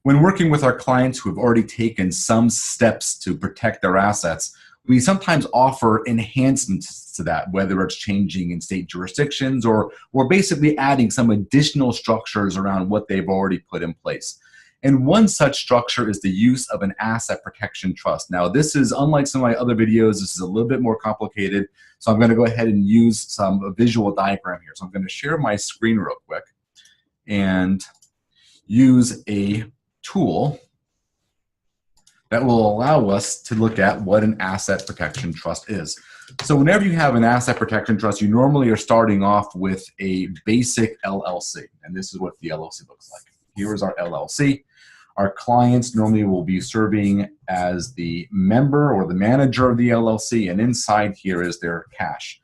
When working with our clients who have already taken some steps to protect their assets, we sometimes offer enhancements to that, whether it's changing in state jurisdictions or basically adding some additional structures around what they've already put in place. And one such structure is the use of an asset protection trust. Now, this is unlike some of my other videos. This is a little bit more complicated. So I'm going to go ahead and use a visual diagram here. So I'm going to share my screen real quick and use a tool that will allow us to look at what an asset protection trust is. So whenever you have an asset protection trust, you normally are starting off with a basic LLC. And this is what the LLC looks like. Here is our LLC. Our clients normally will be serving as the member or the manager of the LLC, and inside here is their cash.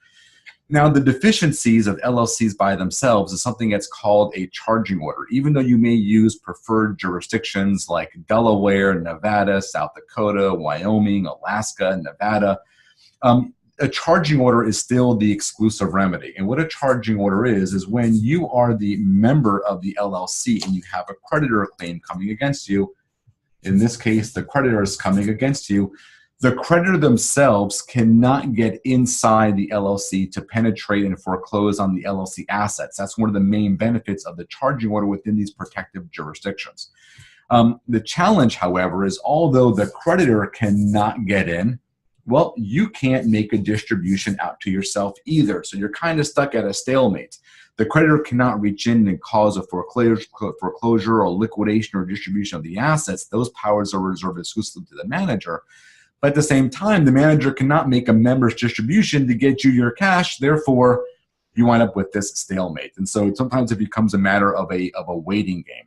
Now, the deficiencies of LLCs by themselves is something that's called a charging order. Even though you may use preferred jurisdictions like Delaware, Nevada, South Dakota, Wyoming, Alaska, Nevada, a charging order is still the exclusive remedy. And what a charging order is when you are the member of the LLC and you have a creditor claim coming against you. In this case, the creditor is coming against you. The creditor themselves cannot get inside the LLC to penetrate and foreclose on the LLC assets. That's one of the main benefits of the charging order within these protective jurisdictions. The challenge, however, is although the creditor cannot get in, well, you can't make a distribution out to yourself either. So you're kind of stuck at a stalemate. The creditor cannot reach in and cause a foreclosure or liquidation or distribution of the assets. Those powers are reserved exclusively to the manager. But at the same time, the manager cannot make a member's distribution to get you your cash. Therefore, you wind up with this stalemate. And so sometimes it becomes a matter of a waiting game.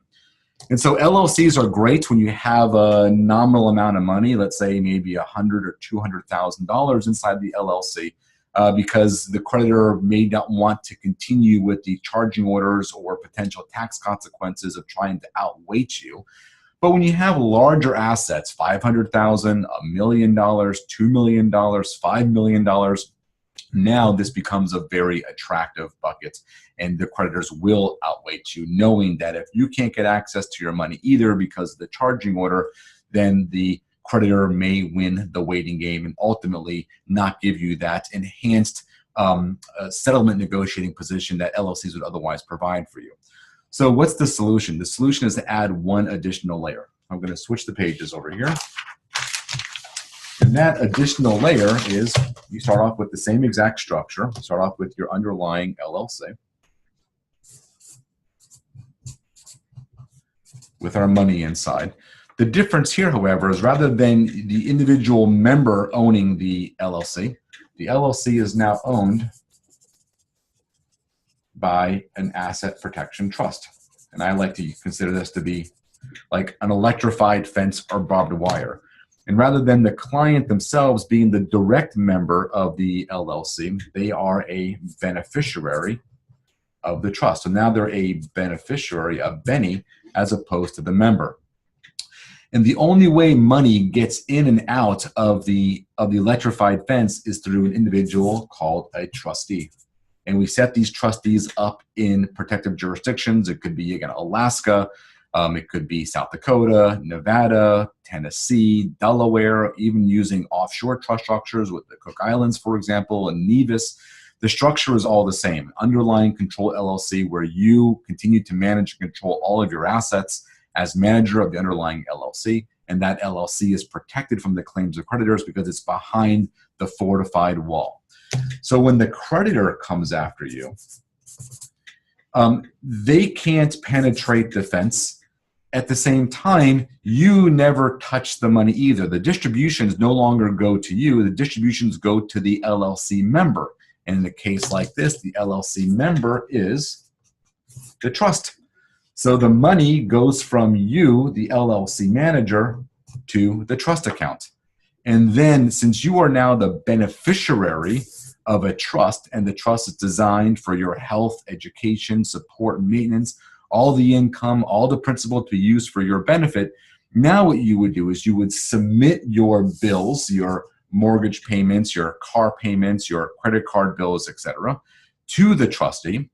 And so LLCs are great when you have a nominal amount of money, let's say maybe $100,000 or $200,000 inside the LLC, because the creditor may not want to continue with the charging orders or potential tax consequences of trying to outweight you. But when you have larger assets, $500,000, $1 million, $2 million, $5 million, now this becomes a very attractive bucket, and the creditors will outweight you, knowing that if you can't get access to your money either because of the charging order, then the creditor may win the waiting game and ultimately not give you that enhanced settlement negotiating position that LLCs would otherwise provide for you. So what's the solution? The solution is to add one additional layer. I'm going to switch the pages over here. And that additional layer is, you start off with the same exact structure. Start off with your underlying LLC with our money inside. The difference here, however, is rather than the individual member owning the LLC is now owned by an asset protection trust. And I like to consider this to be like an electrified fence or barbed wire. And rather than the client themselves being the direct member of the LLC, they are a beneficiary of the trust. So now they're a beneficiary, a Benny, as opposed to the member. And the only way money gets in and out of the electrified fence is through an individual called a trustee. And we set these trustees up in protective jurisdictions. It could be, again, Alaska. It could be South Dakota, Nevada, Tennessee, Delaware, even using offshore trust structures with the Cook Islands, for example, and Nevis. The structure is all the same. Underlying control LLC, where you continue to manage and control all of your assets as manager of the underlying LLC, and that LLC is protected from the claims of creditors because it's behind the fortified wall. So when the creditor comes after you, they can't penetrate the fence. At the same time, you never touch the money either. The distributions no longer go to you. The distributions go to the LLC member. And in a case like this, the LLC member is the trust. So the money goes from you, the LLC manager, to the trust account. And then since you are now the beneficiary of a trust, and the trust is designed for your health, education, support, maintenance, all the income, all the principal to be used for your benefit, now what you would do is you would submit your bills, your mortgage payments, your car payments, your credit card bills, etc., to the trustee.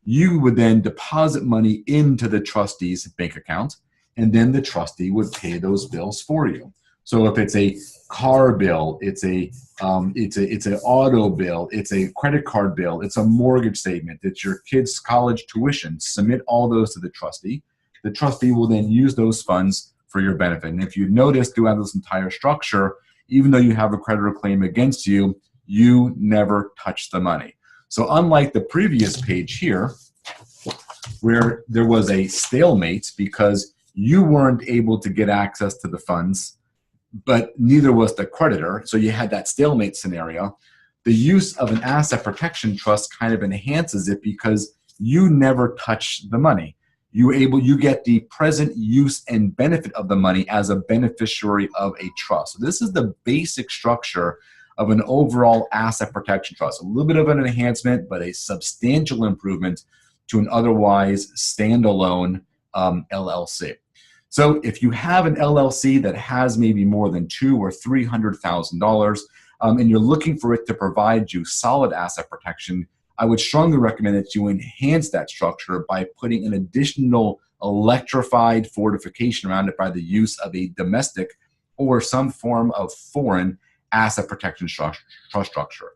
You would then deposit money into the trustee's bank account, and then the trustee would pay those bills for you. So if it's a car bill, it's an auto bill, it's a credit card bill, it's a mortgage statement, it's your kid's college tuition, submit all those to the trustee. The trustee will then use those funds for your benefit. And if you notice throughout this entire structure, even though you have a creditor claim against you, you never touch the money. So unlike the previous page here, where there was a stalemate because you weren't able to get access to the funds, but neither was the creditor, so you had that stalemate scenario, the use of an asset protection trust kind of enhances it because you never touch the money. You get the present use and benefit of the money as a beneficiary of a trust. So this is the basic structure of an overall asset protection trust. A little bit of an enhancement, but a substantial improvement to an otherwise standalone LLC. So if you have an LLC that has maybe more than $200,000 or $300,000 and you're looking for it to provide you solid asset protection, I would strongly recommend that you enhance that structure by putting an additional electrified fortification around it by the use of a domestic or some form of foreign asset protection trust structure.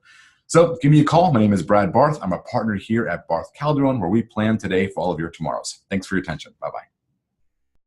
So give me a call. My name is Brad Barth. I'm a partner here at BarthCalderon, where we plan today for all of your tomorrows. Thanks for your attention. Bye-bye.